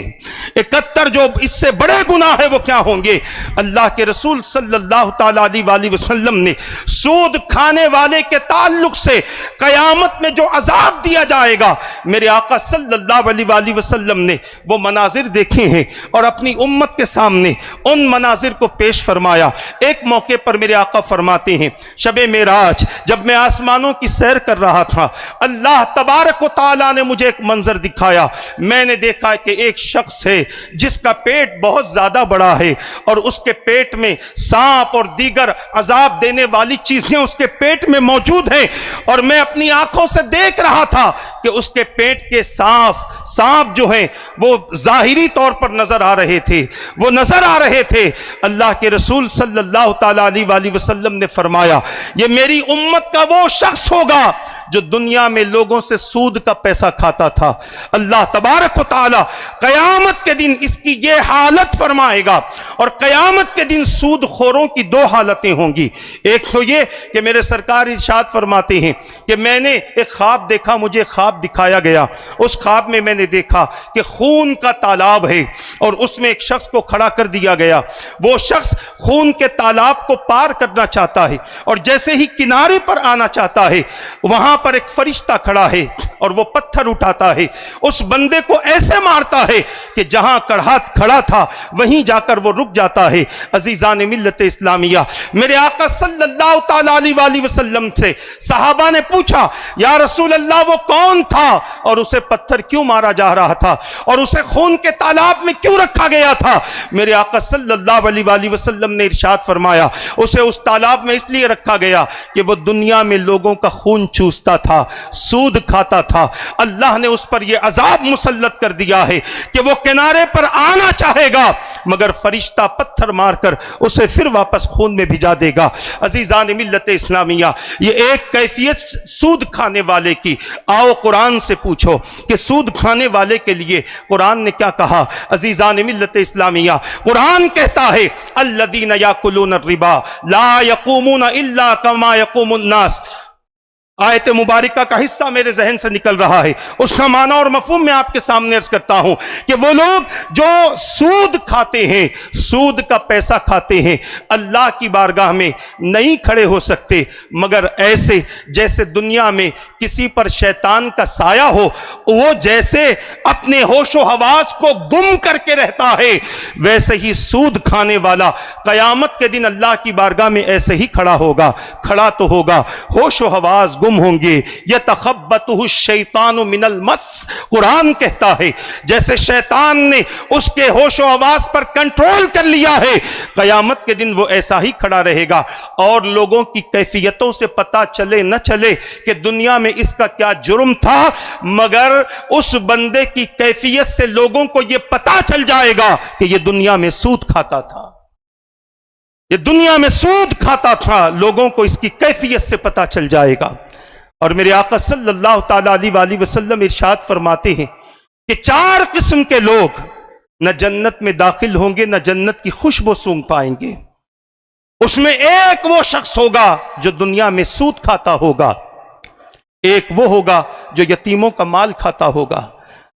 71 جو اس سے بڑے گناہ ہے وہ کیا ہوں گے۔ اللہ کے رسول صلی اللہ تعالیٰ علیہ وسلم نے سود کھانے والے کے تعلق سے قیامت میں جو عذاب دیا جائے گا، میرے آقا صلی اللہ علیہ وسلم نے وہ مناظر دیکھے ہیں اور اپنی امت کے سامنے ان مناظر کو پیش فرمایا۔ ایک موقع پر میرے آقا فرماتے ہیں شب معراج جب میں آسمانوں کی سیر کر رہا تھا، اللہ تبارک و تعالیٰ نے مجھے ایک منظر دکھایا۔ میں نے دیکھا کہ ایک شخص ہے جس کا پیٹ بہت زیادہ بڑا ہے اور اس کے پیٹ میں سانپ اور دیگر عذاب دینے والی چیزیں اس کے پیٹ میں موجود ہیں، اور میں اپنی آنکھوں سے دیکھ رہا تھا کہ اس کے پیٹ کے سانپ جو ہیں وہ ظاہری طور پر نظر آ رہے تھے، وہ نظر آ رہے تھے۔ اللہ کے رسول صلی اللہ تعالیٰ علیہ وسلم نے فرمایا یہ میری امت کا وہ شخص ہوگا جو دنیا میں لوگوں سے سود کا پیسہ کھاتا تھا۔ اللہ تبارک و تعالی قیامت کے دن اس کی یہ حالت فرمائے گا، اور قیامت کے دن سود خوروں کی دو حالتیں ہوں گی۔ ایک تو یہ کہ میرے سرکار ارشاد فرماتے ہیں کہ میں نے ایک خواب دیکھا، مجھے خواب دکھایا گیا، اس خواب میں نے دیکھا کہ خون کا تالاب ہے اور اس میں ایک شخص کو کھڑا کر دیا گیا۔ وہ شخص خون کے تالاب کو پار کرنا چاہتا ہے اور جیسے ہی کنارے پر آنا چاہتا ہے وہاں پر ایک فرشتہ کھڑا ہے اور وہ پتھر اٹھاتا ہے، اس بندے کو ایسے مارتا ہے کہ جہاں کھڑا تھا وہیں جا کر وہ رک جاتا ہے۔ عزیزان ملت اسلامیہ، میرے آقا صلی اللہ تعالیٰ علیہ وسلم سے صحابہ نے پوچھا یا رسول اللہ وہ کون تھا اور اسے پتھر کیوں مارا جا رہا تھا اور اسے خون کے تالاب میں کیوں رکھا گیا تھا؟ میرے آقا صلی اللہ علیہ وسلم نے ارشاد فرمایا اسے اس تالاب میں اس لیے رکھا گیا کہ وہ دنیا میں لوگوں کا خون چوستا تھا، سود کھاتا تھا۔ اللہ نے اس پر یہ عذاب مسلط کر دیا ہے کہ وہ کنارے پر آنا چاہے گا مگر فرشتہ پتھر مار کر اسے پھر واپس خون میں بھجا دے گا۔ عزیزان ملت اسلامیہ، یہ ایک کیفیت سود کھانے والے کی۔ آؤ قرآن سے پوچھو کہ سود کھانے والے کے لیے قرآن نے کیا کہا۔ عزیزان ملت اسلامیہ، قرآن کہتا ہے الذین یاکلون الربا لا یقومون الا کما یقوم الناس۔ آیت مبارکہ کا حصہ میرے ذہن سے نکل رہا ہے، اس کا معنی اور مفہوم میں آپ کے سامنے عرض کرتا ہوں کہ وہ لوگ جو سود کھاتے ہیں، سود کا پیسہ کھاتے ہیں، اللہ کی بارگاہ میں نہیں کھڑے ہو سکتے مگر ایسے جیسے دنیا میں کسی پر شیطان کا سایہ ہو، وہ جیسے اپنے ہوش و حواس کو گم کر کے رہتا ہے ویسے ہی سود کھانے والا قیامت کے دن اللہ کی بارگاہ میں ایسے ہی کھڑا ہوگا۔ کھڑا تو ہوگا، ہوش و حواس گم ہوں گے۔ یتخبطہ الشیطان من المس، قرآن کہتا ہے جیسے شیطان نے اس کے ہوش و حواس پر کنٹرول کر لیا ہے، قیامت کے دن وہ ایسا ہی کھڑا رہے گا۔ اور لوگوں کی کیفیتوں سے پتا چلے نہ چلے کہ دنیا میں اس کا کیا جرم تھا، مگر اس بندے کی کیفیت سے لوگوں کو یہ پتا چل جائے گا کہ یہ دنیا میں سود کھاتا تھا، یہ دنیا میں سود کھاتا تھا، لوگوں کو اس کی کیفیت سے پتا چل جائے گا۔ اور میرے آقا صلی اللہ تعالیٰ علیہ وسلم ارشاد فرماتے ہیں کہ 4 قسم کے لوگ نہ جنت میں داخل ہوں گے نہ جنت کی خوشبو سونگھ پائیں گے۔ اس میں ایک وہ شخص ہوگا جو دنیا میں سود کھاتا ہوگا، ایک وہ ہوگا جو یتیموں کا مال کھاتا ہوگا۔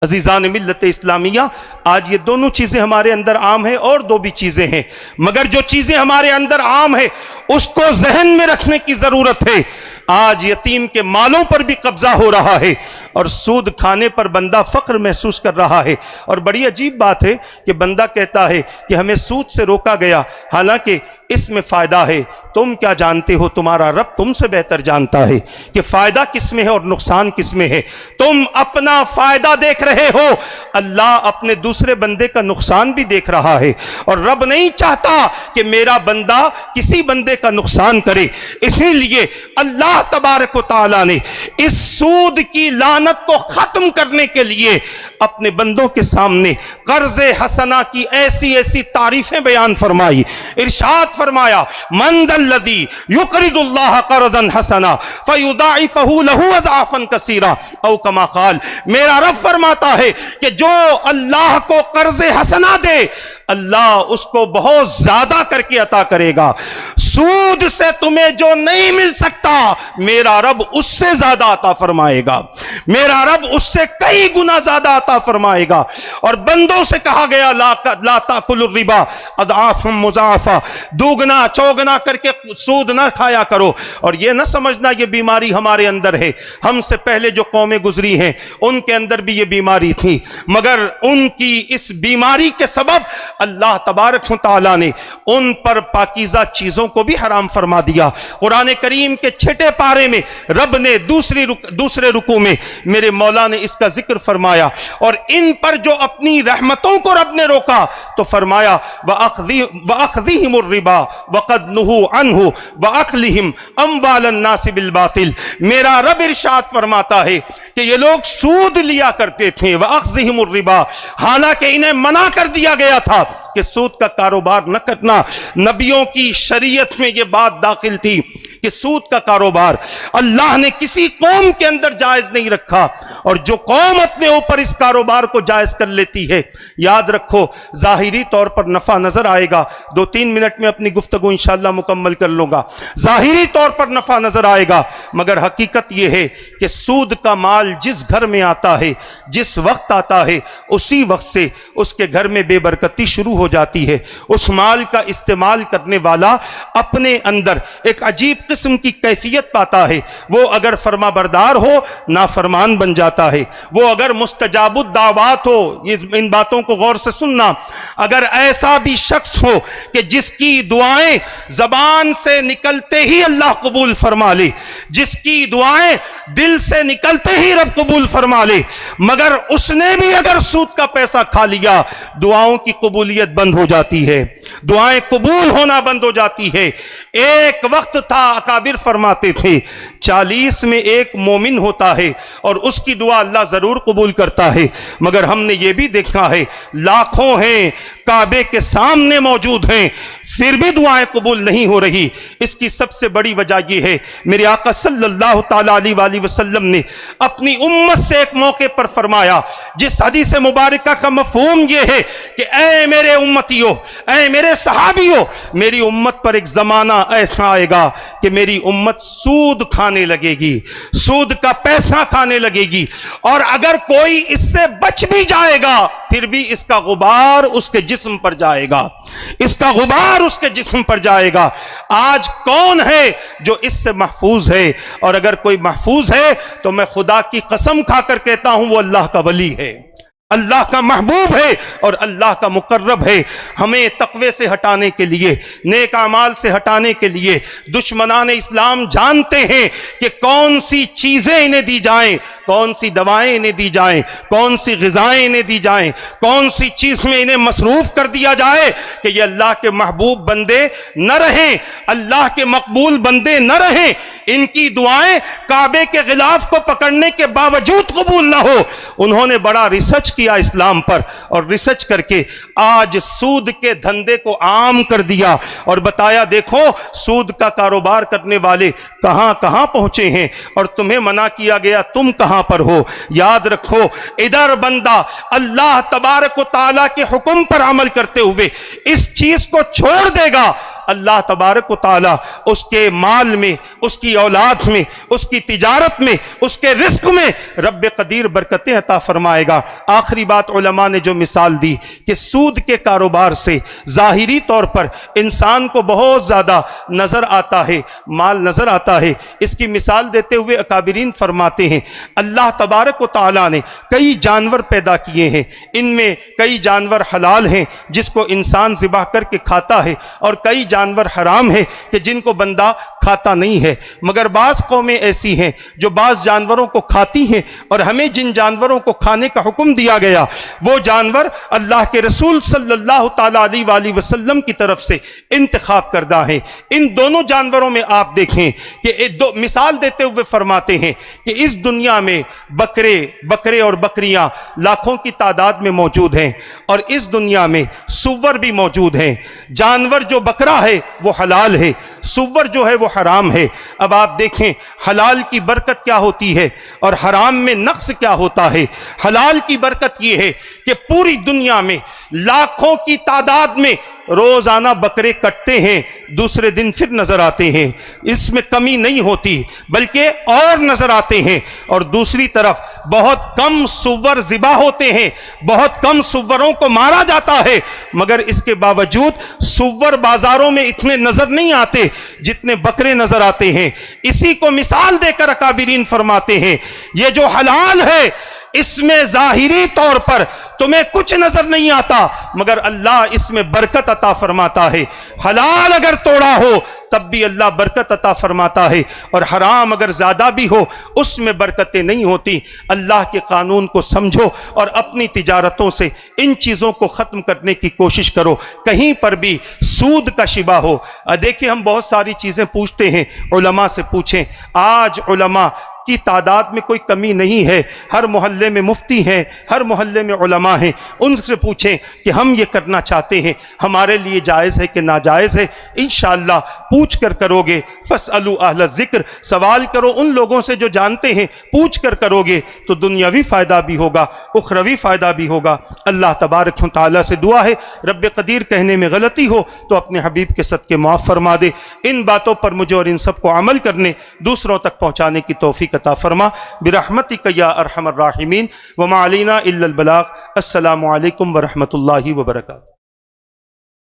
عزیزان ملت اسلامیہ، آج یہ دونوں چیزیں ہمارے اندر عام ہیں، اور 2 بھی چیزیں ہیں، مگر جو چیزیں ہمارے اندر عام ہیں اس کو ذہن میں رکھنے کی ضرورت ہے۔ آج یتیم کے مالوں پر بھی قبضہ ہو رہا ہے اور سود کھانے پر بندہ فخر محسوس کر رہا ہے۔ اور بڑی عجیب بات ہے کہ بندہ کہتا ہے کہ ہمیں سود سے روکا گیا، حالانکہ اس میں فائدہ ہے۔ تم کیا جانتے ہو؟ تمہارا رب تم سے بہتر جانتا ہے کہ فائدہ کس میں ہے اور نقصان کس میں ہے۔ تم اپنا فائدہ دیکھ رہے ہو، اللہ اپنے دوسرے بندے کا نقصان بھی دیکھ رہا ہے، اور رب نہیں چاہتا کہ میرا بندہ کسی بندے کا نقصان کرے۔ اسی لیے اللہ تبارک و تعالیٰ نے اس سود کی لعنت کو ختم کرنے کے لیے اپنے بندوں کے سامنے قرض حسنہ کی ایسی ایسی تعریفیں بیان فرمائی۔ ارشاد فرمایا من ذا الذی یقرض اللہ قرضا حسنا فیضاعفہ لہ اضعافا کثیرا، او کما قال، میرا رب فرماتا ہے کہ جو اللہ کو قرض حسنہ دے، اللہ اس کو بہت زیادہ کر کے عطا کرے گا. سود سے تمہیں جو نہیں مل سکتا میرا رب اس سے زیادہ عطا فرمائے گا, میرا رب اس سے کئی گنا زیادہ عطا فرمائے گا. اور بندوں سے کہا گیا لا تاکلوا الربا اضعافا مضاعفا, دوگنا چوگنا کر کے سود نہ کھایا کرو. اور یہ نہ سمجھنا یہ بیماری ہمارے اندر ہے, ہم سے پہلے جو قومیں گزری ہیں ان کے اندر بھی یہ بیماری تھی, مگر ان کی اس بیماری کے سبب اللہ تبارک و تعالیٰ نے ان پر پاکیزہ چیزوں کو بھی حرام فرما دیا. قرآن کریم کے 6 پارے میں رب نے دوسرے رکوع میں میرے مولا نے اس کا ذکر فرمایا, اور ان پر جو اپنی رحمتوں کو رب نے روکا تو فرمایا وَأَخْذِهِمُ الرِّبَا وَقَدْ نُهُوا عَنْهُ وَأَكْلِهِمْ أَمْوَالَ النَّاسِ بِالْبَاطِلِ. میرا رب ارشاد فرماتا ہے کہ یہ لوگ سود لیا کرتے تھے, وَأَخْذِهِمُ الرِّبَا, حالانکہ انہیں منع کر دیا گیا تھا کہ سود کا کاروبار نہ کرنا. نبیوں کی شریعت میں یہ بات داخل تھی کہ سود کا کاروبار اللہ نے کسی قوم کے اندر جائز نہیں رکھا, اور جو قوم اپنے اوپر اس کاروبار کو جائز کر لیتی ہے, یاد رکھو ظاہری طور پر نفع نظر آئے گا, 2-3 منٹ میں اپنی گفتگو انشاءاللہ مکمل کر لوں گا. ظاہری طور پر نفع نظر آئے گا, مگر حقیقت یہ ہے کہ سود کا مال جس گھر میں آتا ہے, جس وقت آتا ہے, اسی وقت سے اس کے گھر میں بے برکتی شروع ہو جاتی ہے. اس مال کا استعمال کرنے والا اپنے اندر ایک عجیب قسم کی کیفیت پاتا ہے. وہ اگر فرما بردار ہو نافرمان بن جاتا ہے, وہ اگر مستجاب الدعوات ہو, ان باتوں کو غور سے سننا, اگر ایسا بھی شخص ہو کہ جس کی دعائیں زبان سے نکلتے ہی اللہ قبول فرما لے, جس کی دعائیں دل سے نکلتے ہی رب قبول فرما لے, مگر اس نے بھی اگر سود کا پیسہ کھا لیا دعاؤں کی قبولیت بند ہو جاتی ہے, دعائیں قبول ہونا بند ہو جاتی ہے. ایک وقت تھا اکابر فرماتے تھے 40 میں ایک مومن ہوتا ہے اور اس کی دعا اللہ ضرور قبول کرتا ہے, مگر ہم نے یہ بھی دیکھا ہے لاکھوں ہیں کعبے کے سامنے موجود ہیں پھر بھی دعائیں قبول نہیں ہو رہی. اس کی سب سے بڑی وجہ یہ ہے, میرے آقا صلی اللہ تعالیٰ علیہ وسلم نے اپنی امت سے ایک موقع پر فرمایا, جس حدیث مبارکہ کا مفہوم یہ ہے کہ اے میرے امتیوں, اے میرے صحابیوں, میری امت پر ایک زمانہ ایسا آئے گا کہ میری امت سود کھانے لگے گی, سود کا پیسہ کھانے لگے گی, اور اگر کوئی اس سے بچ بھی جائے گا پھر بھی اس کا غبار اس کے جسم پر جائے گا, اس کا غبار اس کے جسم پر جائے گا. آج کون ہے جو اس سے محفوظ ہے؟ اور اگر کوئی محفوظ ہے تو میں خدا کی قسم کھا کر کہتا ہوں وہ اللہ کا ولی ہے, اللہ کا محبوب ہے اور اللہ کا مقرب ہے. ہمیں تقوی سے ہٹانے کے لیے, نیک اعمال سے ہٹانے کے لیے دشمنان اسلام جانتے ہیں کہ کون سی چیزیں انہیں دی جائیں, کون سی دوائیں انہیں دی جائیں, کون سی غذائیں انہیں دی جائیں, کون سی چیز میں انہیں مصروف کر دیا جائے کہ یہ اللہ کے محبوب بندے نہ رہیں, اللہ کے مقبول بندے نہ رہیں, ان کی دعائیں کعبے کے غلاف کو پکڑنے کے باوجود قبول نہ ہو. انہوں نے بڑا ریسرچ کیا اسلام پر, اور ریسرچ کر کے آج سود کے دھندے کو عام کر دیا اور بتایا دیکھو سود کا کاروبار کرنے والے کہاں کہاں پہنچے ہیں اور تمہیں منع کیا گیا تم کہاں پر ہو. یاد رکھو ادھر بندہ اللہ تبارک و تعالیٰ کے حکم پر عمل کرتے ہوئے اس چیز کو چھوڑ دے گا, اللہ تبارک و تعالیٰ اس کے مال میں, اس کی اولاد میں, اس کی تجارت میں, اس کے رزق میں رب قدیر برکتیں عطا فرمائے گا. آخری بات علماء نے جو مثال دی کہ سود کے کاروبار سے ظاہری طور پر انسان کو بہت زیادہ نظر آتا ہے, مال نظر آتا ہے. اس کی مثال دیتے ہوئے اکابرین فرماتے ہیں اللہ تبارک و تعالیٰ نے کئی جانور پیدا کیے ہیں, ان میں کئی جانور حلال ہیں جس کو انسان ذبح کر کے کھاتا ہے, اور کئی جانور حرام ہیں کہ جن کو بندہ کھاتا نہیں ہے. مگر بعض قومیں ایسی ہیں جو بعض جانوروں کو کھاتی ہیں, اور ہمیں جن جانوروں کو کھانے کا حکم دیا گیا وہ جانور اللہ کے رسول صلی اللہ تعالیٰ علیہ وسلم کی طرف سے انتخاب کردہ ہیں. ان دونوں جانوروں میں آپ دیکھیں کہ مثال دیتے ہوئے فرماتے ہیں کہ اس دنیا میں بکرے اور بکریاں لاکھوں کی تعداد میں موجود ہیں, اور اس دنیا میں سور بھی موجود ہیں. جانور جو بکرا ہے وہ حلال ہے, سور جو ہے وہ حرام ہے۔ اب آپ دیکھیں حلال کی برکت کیا ہوتی ہے اور حرام میں نقص کیا ہوتا ہے۔ حلال کی برکت یہ ہے کہ پوری دنیا میں لاکھوں کی تعداد میں روزانہ بکرے کٹتے ہیں، دوسرے دن پھر نظر آتے ہیں، اس میں کمی نہیں ہوتی بلکہ اور نظر آتے ہیں۔ اور دوسری طرف بہت کم سور ذبح ہوتے ہیں، بہت کم سوروں کو مارا جاتا ہے، مگر اس کے باوجود سور بازاروں میں اتنے نظر نہیں آتے جتنے بکرے نظر آتے ہیں۔ اسی کو مثال دے کر اکابرین فرماتے ہیں یہ جو حلال ہے اس میں ظاہری طور پر تمہیں کچھ نظر نہیں آتا مگر اللہ اس میں برکت عطا فرماتا ہے۔ حلال اگر توڑا ہو تب بھی اللہ برکت عطا فرماتا ہے، اور حرام اگر زیادہ بھی ہو اس میں برکتیں نہیں ہوتی۔ اللہ کے قانون کو سمجھو اور اپنی تجارتوں سے ان چیزوں کو ختم کرنے کی کوشش کرو، کہیں پر بھی سود کا شبہ ہو۔ دیکھیں ہم بہت ساری چیزیں پوچھتے ہیں، علماء سے پوچھیں، آج علماء کی تعداد میں کوئی کمی نہیں ہے، ہر محلے میں مفتی ہیں، ہر محلے میں علماء ہیں، ان سے پوچھیں کہ ہم یہ کرنا چاہتے ہیں، ہمارے لیے جائز ہے کہ ناجائز ہے۔ انشاءاللہ پوچھ کر کرو گے، فاسألوا اہل الذکر، سوال کرو ان لوگوں سے جو جانتے ہیں، پوچھ کر کرو گے تو دنیاوی فائدہ بھی ہوگا، اخروی فائدہ بھی ہوگا۔ اللہ تبارک و تعالیٰ سے دعا ہے رب قدیر کہنے میں غلطی ہو تو اپنے حبیب کے صدقے معاف فرما دے، ان باتوں پر مجھے اور ان سب کو عمل کرنے، دوسروں تک پہنچانے کی توفیق عطا فرما برحمتک یا ارحم الراحمین، وما علینا الا البلاغ۔ السلام علیکم ورحمۃ اللہ وبرکاتہ۔